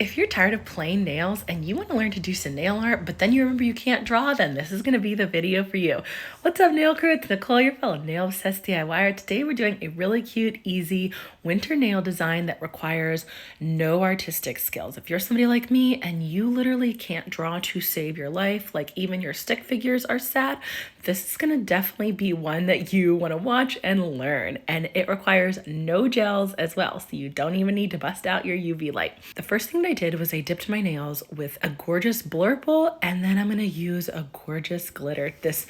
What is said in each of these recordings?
If you're tired of plain nails and you want to learn to do some nail art, but then you remember you can't draw, then this is going to be the video for you. What's up, nail crew? It's Nicole, your fellow nail obsessed DIYer. Today we're doing a really cute, easy winter nail design that requires no artistic skills. If you're somebody like me and you literally can't draw to save your life, like even your stick figures are sad, this is going to definitely be one that you want to watch and learn. And it requires no gels as well, so you don't even need to bust out your UV light. The first thing that I did was I dipped my nails with a gorgeous blurple, and then I'm going to use a gorgeous glitter, this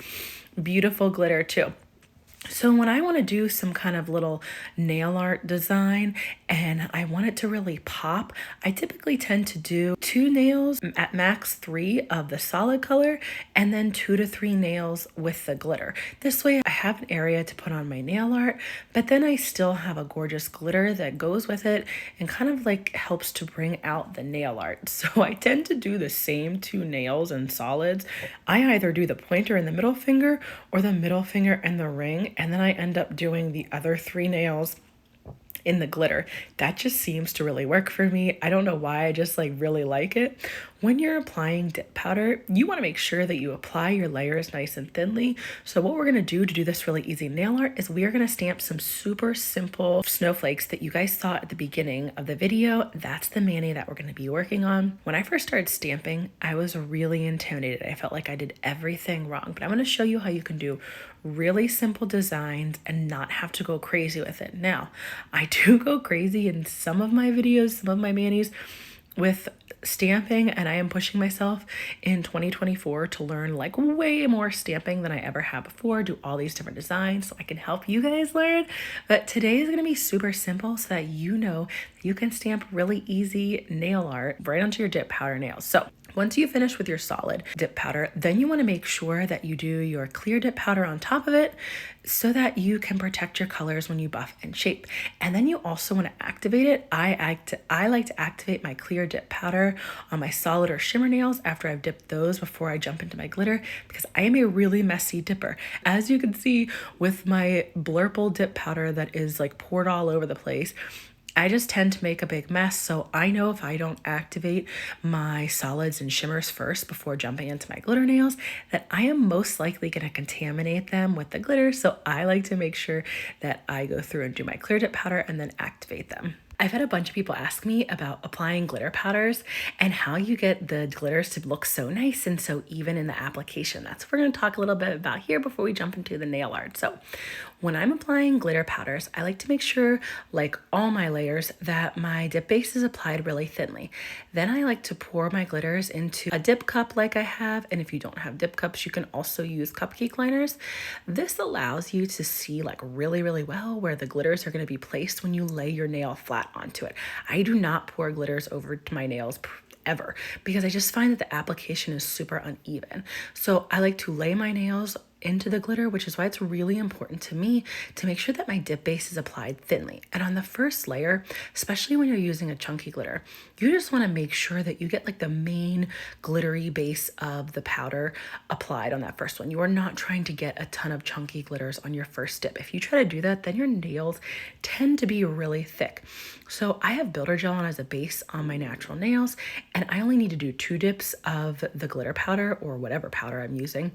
beautiful glitter too. So when I want to do some kind of little nail art design and I want it to really pop, I typically tend to do 2 nails, at max 3 of the solid color, and then 2 to 3 nails with the glitter. This way I have an area to put on my nail art, but then I still have a gorgeous glitter that goes with it and kind of like helps to bring out the nail art. So I tend to do the same 2 nails in solids. I either do the pointer and the middle finger or the middle finger and the ring, and then I end up doing the other 3 nails in the glitter. That just seems to really work for me. I don't know why, I just like really like it. When you're applying dip powder, you want to make sure that you apply your layers nice and thinly. So what we're going to do this really easy nail art is we are going to stamp some super simple snowflakes that you guys saw at the beginning of the video. That's the mani that we're going to be working on. When I first started stamping, I was really intimidated. I felt like I did everything wrong, but I'm going to show you how you can do really simple designs and not have to go crazy with it. Now, I do go crazy in some of my videos, some of my manis with stamping, and I am pushing myself in 2024 to learn like way more stamping than I ever have before, do all these different designs so I can help you guys learn. But today is going to be super simple so that you know you can stamp really easy nail art right onto your dip powder nails. So once you finish with your solid dip powder, then you want to make sure that you do your clear dip powder on top of it so that you can protect your colors when you buff and shape. And then you also want to activate it. I like to activate my clear dip powder on my solid or shimmer nails after I've dipped those before I jump into my glitter, because I am a really messy dipper. As you can see with my blurple dip powder that is like poured all over the place, I just tend to make a big mess. So I know if I don't activate my solids and shimmers first before jumping into my glitter nails, that I am most likely going to contaminate them with the glitter. So I like to make sure that I go through and do my clear dip powder and then activate them. I've had a bunch of people ask me about applying glitter powders and how you get the glitters to look so nice and so even in the application. That's what we're going to talk a little bit about here before we jump into the nail art. So when I'm applying glitter powders, I like to make sure, like all my layers, that my dip base is applied really thinly. Then I like to pour my glitters into a dip cup like I have, and if you don't have dip cups, you can also use cupcake liners. This allows you to see like really, really well where the glitters are going to be placed when you lay your nail flat onto it. I do not pour glitters over to my nails ever because I just find that the application is super uneven. So I like to lay my nails into the glitter, which is why it's really important to me to make sure that my dip base is applied thinly. And on the first layer, especially when you're using a chunky glitter, you just want to make sure that you get like the main glittery base of the powder applied on that first one. You are not trying to get a ton of chunky glitters on your first dip. If you try to do that, then your nails tend to be really thick. So I have builder gel on as a base on my natural nails, and I only need to do 2 dips of the glitter powder or whatever powder I'm using.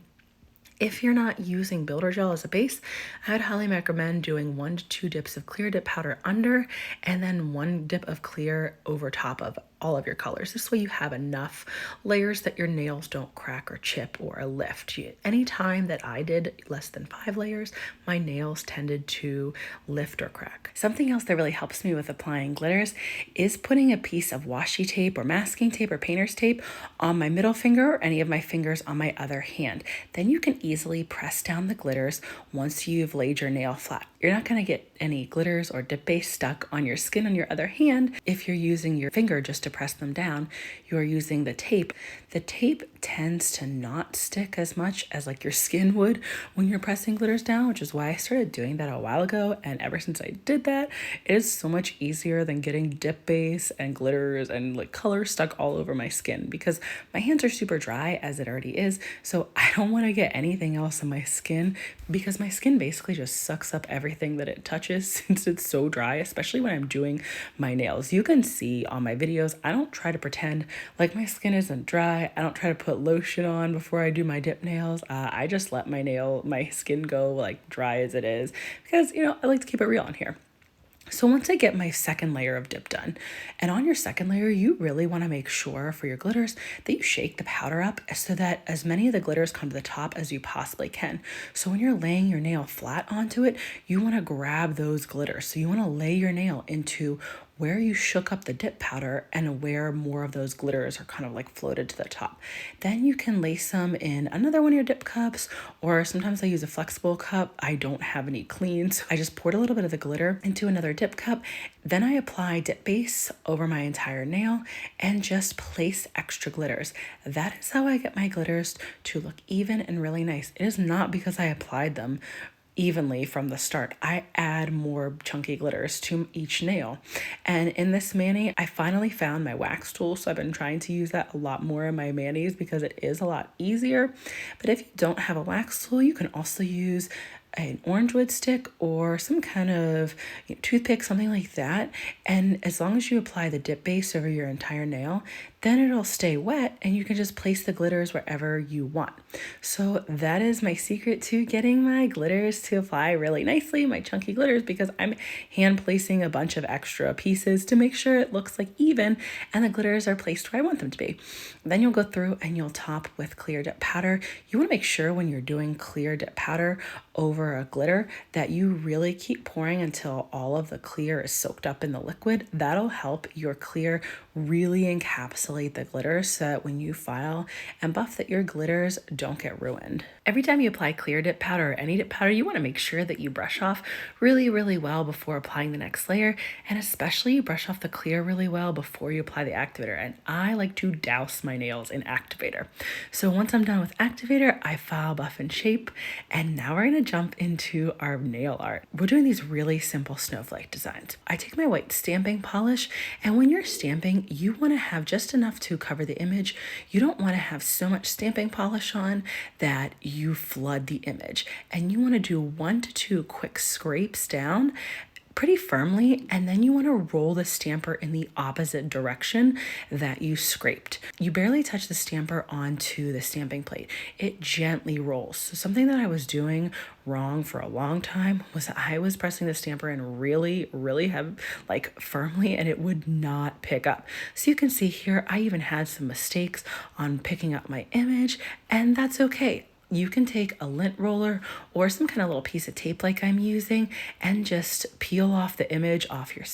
If you're not using builder gel as a base, I'd highly recommend doing 1 to 2 dips of clear dip powder under and then 1 dip of clear over top of all of your colors. This way you have enough layers that your nails don't crack or chip or lift. Anytime that I did less than 5 layers, my nails tended to lift or crack. Something else that really helps me with applying glitters is putting a piece of washi tape or masking tape or painter's tape on my middle finger or any of my fingers on my other hand. Then you can easily press down the glitters once you've laid your nail flat. You're not going to get any glitters or dip base stuck on your skin on your other hand if you're using your finger just to press them down. You're using the tape. The tape tends to not stick as much as like your skin would when you're pressing glitters down, which is why I started doing that a while ago. And ever since I did that, it is so much easier than getting dip base and glitters and like color stuck all over my skin, because my hands are super dry as it already is. So I don't want to get anything else on my skin because my skin basically just sucks up everything everything that it touches since it's so dry, especially when I'm doing my nails. You can see on my videos, I don't try to pretend like my skin isn't dry. I don't try to put lotion on before I do my dip nails. I just let my skin go like dry as it is because, I like to keep it real on here. So once I get my second layer of dip done, and on your second layer, you really want to make sure for your glitters that you shake the powder up so that as many of the glitters come to the top as you possibly can. So when you're laying your nail flat onto it, you want to grab those glitters. So you want to lay your nail into where you shook up the dip powder and where more of those glitters are kind of like floated to the top. Then you can lace them in another one of your dip cups, or sometimes I use a flexible cup. I don't have any clean, so I just poured a little bit of the glitter into another dip cup. Then I apply dip base over my entire nail and just place extra glitters. That is how I get my glitters to look even and really nice. It is not because I applied them evenly from the start. I add more chunky glitters to each nail. And in this mani, I finally found my wax tool. So I've been trying to use that a lot more in my manis because it is a lot easier. But if you don't have a wax tool, you can also use an orange wood stick or some kind of toothpick, something like that. And as long as you apply the dip base over your entire nail, then it'll stay wet and you can just place the glitters wherever you want. So that is my secret to getting my glitters to apply really nicely, my chunky glitters, because I'm hand placing a bunch of extra pieces to make sure it looks like even and the glitters are placed where I want them to be. Then you'll go through and you'll top with clear dip powder. You want to make sure when you're doing clear dip powder over a glitter that you really keep pouring until all of the clear is soaked up in the liquid. That'll help your clear really encapsulate the glitter so that when you file and buff that your glitters don't get ruined. Every time you apply clear dip powder or any dip powder, you want to make sure that you brush off really, really well before applying the next layer, and especially you brush off the clear really well before you apply the activator. And I like to douse my nails in activator. So once I'm done with activator, I file, buff, and shape, and now we're going to jump into our nail art. We're doing these really simple snowflake designs. I take my white stamping polish, and when you're stamping, you want to have just enough to cover the image. You don't want to have so much stamping polish on that you flood the image. And you want to do 1 to 2 quick scrapes down pretty firmly, and then you want to roll the stamper in the opposite direction that you scraped. You barely touch the stamper onto the stamping plate. It gently rolls. So something that I was doing wrong for a long time was I was pressing the stamper in really, really heavy, like firmly, and it would not pick up. So you can see here, I even had some mistakes on picking up my image, and that's okay. You can take a lint roller or some kind of little piece of tape like I'm using and just peel off the image off your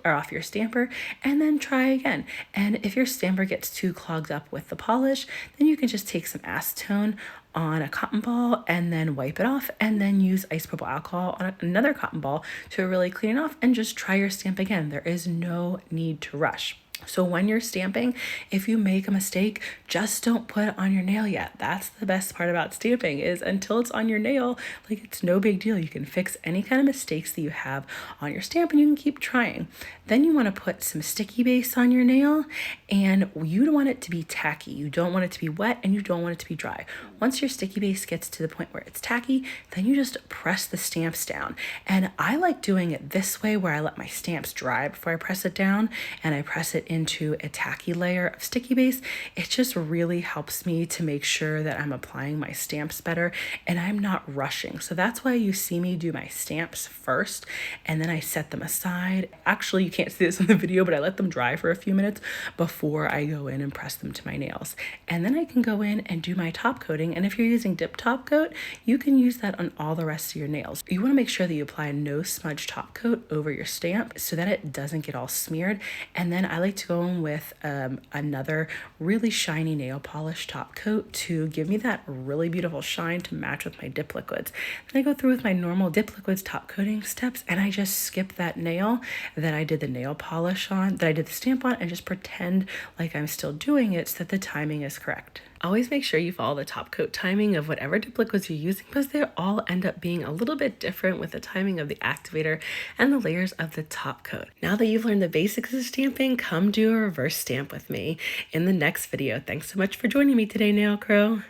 off your stamper and then try again. And if your stamper gets too clogged up with the polish, then you can just take some acetone on a cotton ball and then wipe it off, and then use isopropyl alcohol on another cotton ball to really clean it off, and just try your stamp again. There is no need to rush. So when you're stamping, if you make a mistake, just don't put it on your nail yet. That's the best part about stamping, is until it's on your nail, like, it's no big deal. You can fix any kind of mistakes that you have on your stamp and you can keep trying. Then you want to put some sticky base on your nail, and you want it to be tacky. You don't want it to be wet and you don't want it to be dry. Once your sticky base gets to the point where it's tacky, then you just press the stamps down. And I like doing it this way, where I let my stamps dry before I press it down, and I press it into a tacky layer of sticky base. It just really helps me to make sure that I'm applying my stamps better and I'm not rushing. So that's why you see me do my stamps first and then I set them aside. Actually, you can't see this on the video, but I let them dry for a few minutes before I go in and press them to my nails. And then I can go in and do my top coating. And if you're using dip top coat, you can use that on all the rest of your nails. You want to make sure that you apply a no smudge top coat over your stamp so that it doesn't get all smeared. And then I like to go in with another really shiny nail polish top coat to give me that really beautiful shine to match with my dip liquids. Then I go through with my normal dip liquids top coating steps, and I just skip that nail that I did the nail polish on, that I did the stamp on, and just pretend like I'm still doing it so that the timing is correct. Always make sure you follow the top coat timing of whatever dip liquids you're using, because they all end up being a little bit different with the timing of the activator and the layers of the top coat. Now that you've learned the basics of stamping, come do a reverse stamp with me in the next video. Thanks so much for joining me today, Nail Crow.